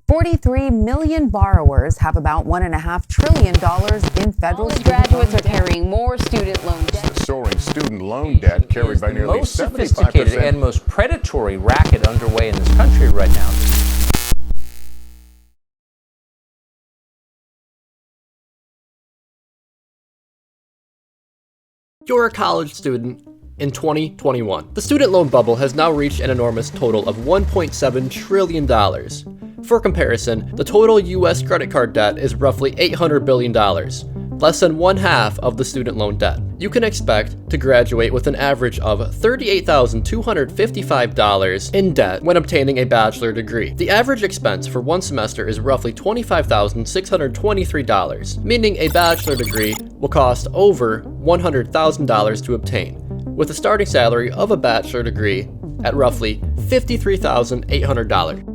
43 million borrowers have about $1.5 trillion in federal College graduates are carrying more student loan debt. The soaring student loan debt carried by nearly 75%. Most sophisticated and most predatory racket underway in this country right now. You're a college student in 2021. The student loan bubble has now reached an enormous total of $1.7 trillion. For comparison, the total US credit card debt is roughly $800 billion, less than one half of the student loan debt. You can expect to graduate with an average of $38,255 in debt when obtaining a bachelor degree. The average expense for one semester is roughly $25,623, meaning a bachelor degree will cost over $100,000 to obtain, with a starting salary of a bachelor degree at roughly $53,800.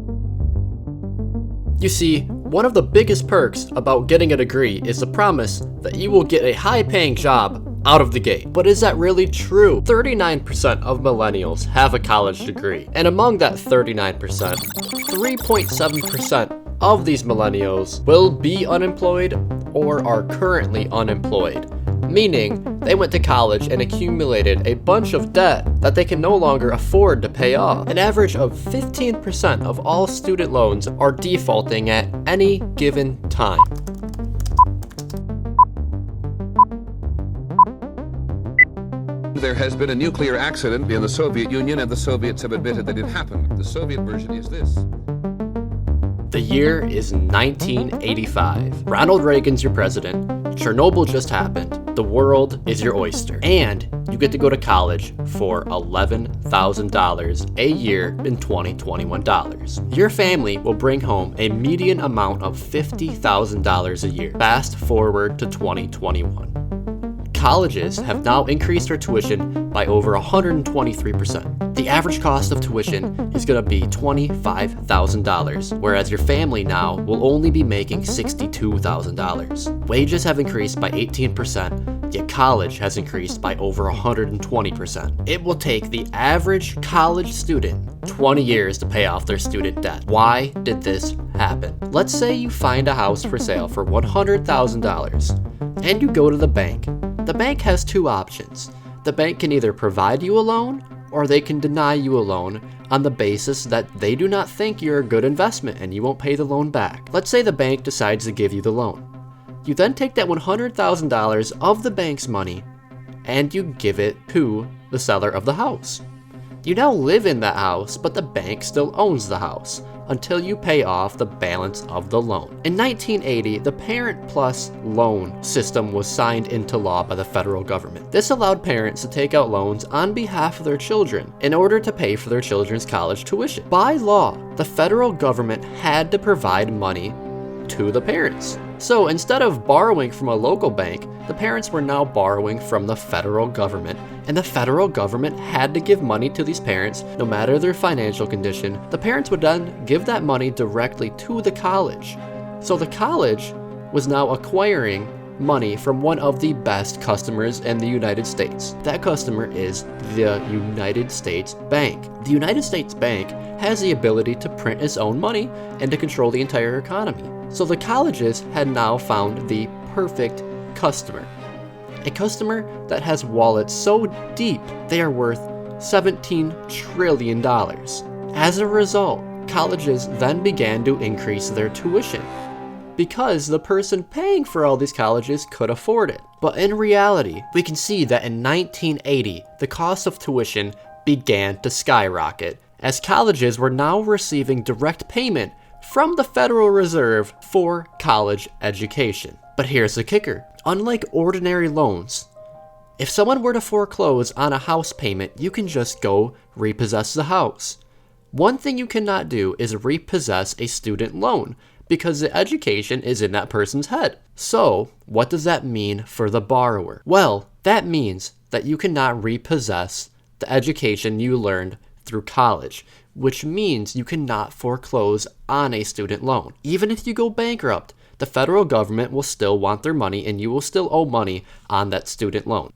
You see, one of the biggest perks about getting a degree is the promise that you will get a high-paying job out of the gate. But is that really true? 39% of millennials have a college degree, and among that 39%, 3.7% of these millennials will be unemployed or are currently unemployed, meaning they went to college and accumulated a bunch of debt that they can no longer afford to pay off. An average of 15% of all student loans are defaulting at any given time. There has been a nuclear accident in the Soviet Union, and the Soviets have admitted that it happened. The Soviet version is this. The year is 1985. Ronald Reagan's your president. Chernobyl just happened. The world is your oyster. And you get to go to college for $11,000 a year in 2021 dollars. Your family will bring home a median amount of $50,000 a year. Fast forward to 2021. Colleges have now increased their tuition by over 123%. The average cost of tuition is going to be $25,000, whereas your family now will only be making $62,000. Wages have increased by 18%, yet college has increased by over 120%. It will take the average college student 20 years to pay off their student debt. Why did this happen? Let's say you find a house for sale for $100,000 and you go to the bank. The bank has two options. The bank can either provide you a loan or they can deny you a loan on the basis that they do not think you're a good investment and you won't pay the loan back. Let's say the bank decides to give you the loan. You then take that $100,000 of the bank's money and you give it to the seller of the house. You now live in that house, but the bank still owns the house until you pay off the balance of the loan. In 1980, the Parent Plus loan system was signed into law by the federal government. This allowed parents to take out loans on behalf of their children in order to pay for their children's college tuition. By law, the federal government had to provide money to the parents. So instead of borrowing from a local bank, the parents were now borrowing from the federal government, and the federal government had to give money to these parents no matter their financial condition. The parents would then give that money directly to the college. So the college was now acquiring money from one of the best customers in the United States. That customer is the United States Bank. The United States Bank has the ability to print its own money and to control the entire economy. So the colleges had now found the perfect customer. A customer that has wallets so deep they are worth $17 trillion. As a result, colleges then began to increase their tuition because the person paying for all these colleges could afford it. But in reality, we can see that in 1980, the cost of tuition began to skyrocket as colleges were now receiving direct payment from the Federal Reserve for college education. But here's the kicker. Unlike ordinary loans, if someone were to foreclose on a house payment, you can just go repossess the house. One thing you cannot do is repossess a student loan because the education is in that person's head. So, what does that mean for the borrower? Well, that means that you cannot repossess the education you learned through college, which means you cannot foreclose on a student loan. Even if you go bankrupt, the federal government will still want their money and you will still owe money on that student loan.